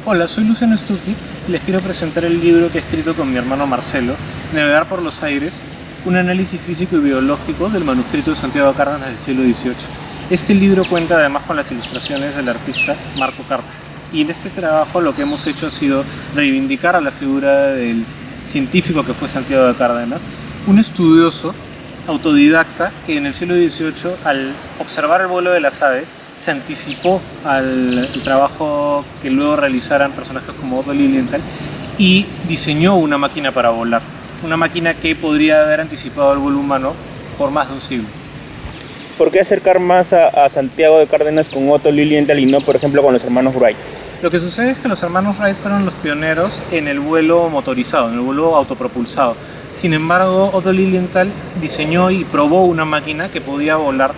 Hola, soy Luciano Stucchi y les quiero presentar el libro que he escrito con mi hermano Marcelo, Navegar por los aires, un análisis físico y biológico del manuscrito de Santiago Cárdenas del siglo XVIII. Este libro cuenta además con las ilustraciones del artista Marco Carpe. Y en este trabajo lo que hemos hecho ha sido reivindicar a la figura del científico que fue Santiago de Cárdenas, un estudioso autodidacta que en el siglo XVIII, al observar el vuelo de las aves, se anticipó al trabajo que luego realizaran personajes como Otto Lilienthal y diseñó una máquina para volar, una máquina que podría haber anticipado el vuelo humano por más de un siglo. ¿Por qué acercar más a Santiago de Cárdenas con Otto Lilienthal y no, por ejemplo, con los hermanos Wright? Lo que sucede es que los hermanos Wright fueron los pioneros en el vuelo motorizado, en el vuelo autopropulsado. Sin embargo, Otto Lilienthal diseñó y probó una máquina que podía volar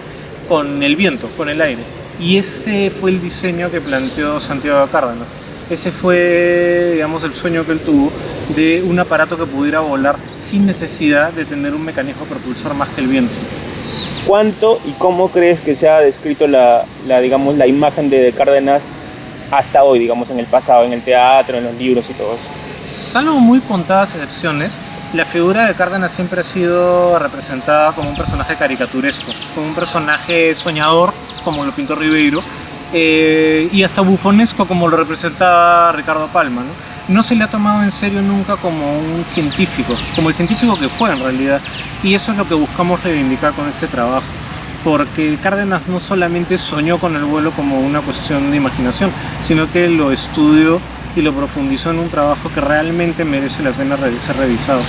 con el viento, con el aire. Y ese fue el diseño que planteó Santiago de Cárdenas. Ese fue, digamos, el sueño que él tuvo de un aparato que pudiera volar sin necesidad de tener un mecanismo propulsor más que el viento. ¿Cuánto y cómo crees que se ha descrito la imagen de Cárdenas hasta hoy, digamos, en el pasado, en el teatro, en los libros y todo eso? Salvo muy contadas excepciones, la figura de Cárdenas siempre ha sido representada como un personaje caricaturesco, como un personaje soñador, como lo pintó Ribeiro, y hasta bufonesco, como lo representaba Ricardo Palma, ¿no? No se le ha tomado en serio nunca como un científico, como el científico que fue en realidad, y eso es lo que buscamos reivindicar con este trabajo, porque Cárdenas no solamente soñó con el vuelo como una cuestión de imaginación, sino que lo estudió y lo profundizó en un trabajo que realmente merece la pena ser revisado.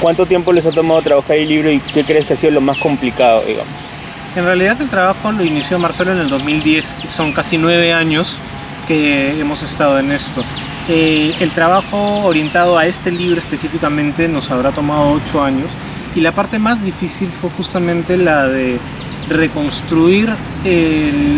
¿Cuánto tiempo les ha tomado trabajar el libro y qué crees que ha sido lo más complicado, digamos? En realidad el trabajo lo inició Marcelo en el 2010 y son casi 9 años que hemos estado en esto. El trabajo orientado a este libro específicamente nos habrá tomado 8 años y la parte más difícil fue justamente la de reconstruir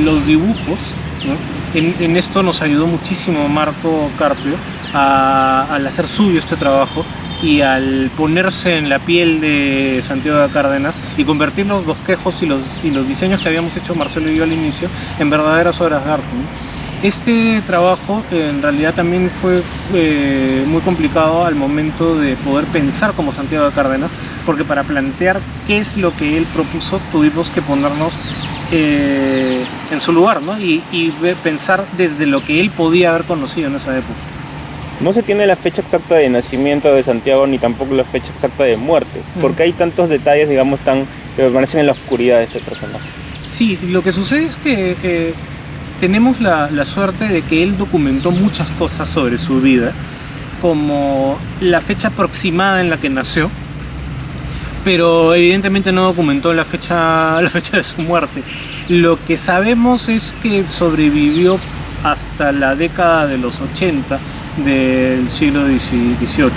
los dibujos, ¿no? En esto nos ayudó muchísimo Marco Carpio al hacer suyo este trabajo y al ponerse en la piel de Santiago de Cárdenas y convertir los bosquejos y los diseños que habíamos hecho Marcelo y yo al inicio en verdaderas obras de arte, ¿no? Este trabajo en realidad también fue muy complicado al momento de poder pensar como Santiago de Cárdenas, porque para plantear qué es lo que él propuso tuvimos que ponernos en su lugar, ¿no? y pensar desde lo que él podía haber conocido en esa época. No se tiene la fecha exacta de nacimiento de Santiago ni tampoco la fecha exacta de muerte, porque hay tantos detalles, digamos, que permanecen en la oscuridad de este personaje. Sí, lo que sucede es que tenemos la suerte de que él documentó muchas cosas sobre su vida, como la fecha aproximada en la que nació, pero evidentemente no documentó la fecha de su muerte. Lo que sabemos es que sobrevivió hasta la década de los 80 del siglo XVIII,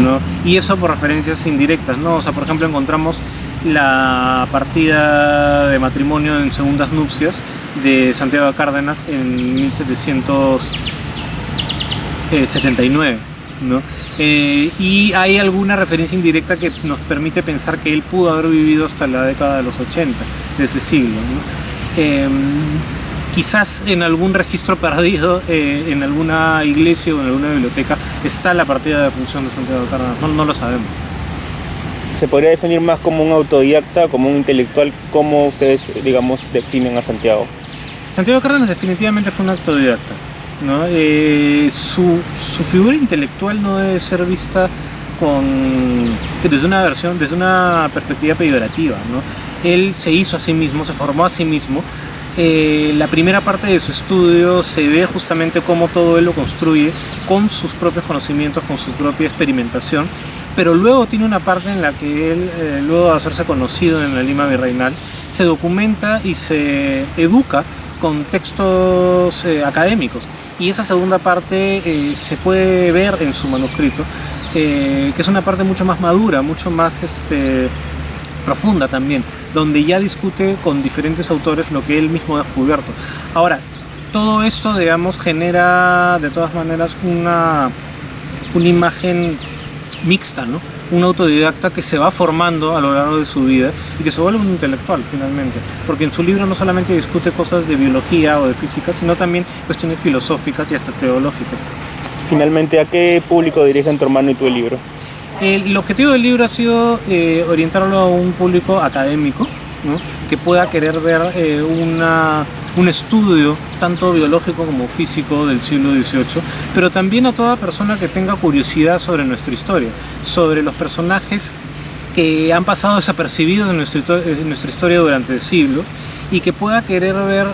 ¿no? Y eso por referencias indirectas, ¿no? O sea, por ejemplo, encontramos la partida de matrimonio en segundas nupcias de Santiago de Cárdenas en 1779, ¿no? Y hay alguna referencia indirecta que nos permite pensar que él pudo haber vivido hasta la década de los 80 de ese siglo, ¿no? Quizás en algún registro perdido, en alguna iglesia o en alguna biblioteca, está la partida de función de Santiago de Cárdenas, no lo sabemos. ¿Se podría definir más como un autodidacta, como un intelectual? ¿Cómo ustedes, digamos, definen a Santiago? Santiago de Cárdenas definitivamente fue un autodidacta, ¿no? Su figura intelectual no debe ser vista desde una perspectiva peyorativa, ¿no? Él se hizo a sí mismo, se formó a sí mismo. La primera parte de su estudio se ve justamente cómo todo él lo construye con sus propios conocimientos, con su propia experimentación, pero luego tiene una parte en la que él, luego de hacerse conocido en la Lima virreinal, se documenta y se educa con textos académicos, y esa segunda parte se puede ver en su manuscrito, que es una parte mucho más madura, mucho más profunda también, donde ya discute con diferentes autores lo que él mismo ha descubierto. Ahora, todo esto, digamos, genera de todas maneras una imagen mixta, ¿no? un autodidacta que se va formando a lo largo de su vida y que se vuelve un intelectual finalmente, porque en su libro no solamente discute cosas de biología o de física, sino también cuestiones filosóficas y hasta teológicas. Finalmente, ¿a qué público dirigen tu hermano y tu libro? El objetivo del libro ha sido orientarlo a un público académico, ¿no?, que pueda querer ver un estudio tanto biológico como físico del siglo XVIII, pero también a toda persona que tenga curiosidad sobre nuestra historia, sobre los personajes que han pasado desapercibidos en nuestra historia durante siglos, y que pueda querer ver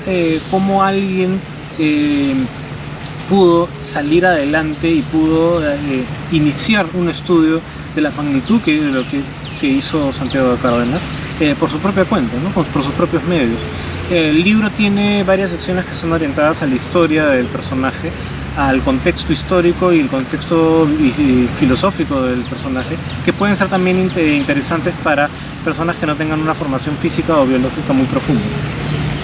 cómo alguien pudo salir adelante y pudo iniciar un estudio de la magnitud que hizo Santiago de Cárdenas por su propia cuenta, ¿no?, por sus propios medios. El libro tiene varias secciones que son orientadas a la historia del personaje, al contexto histórico y el contexto filosófico del personaje, que pueden ser también interesantes para personas que no tengan una formación física o biológica muy profunda.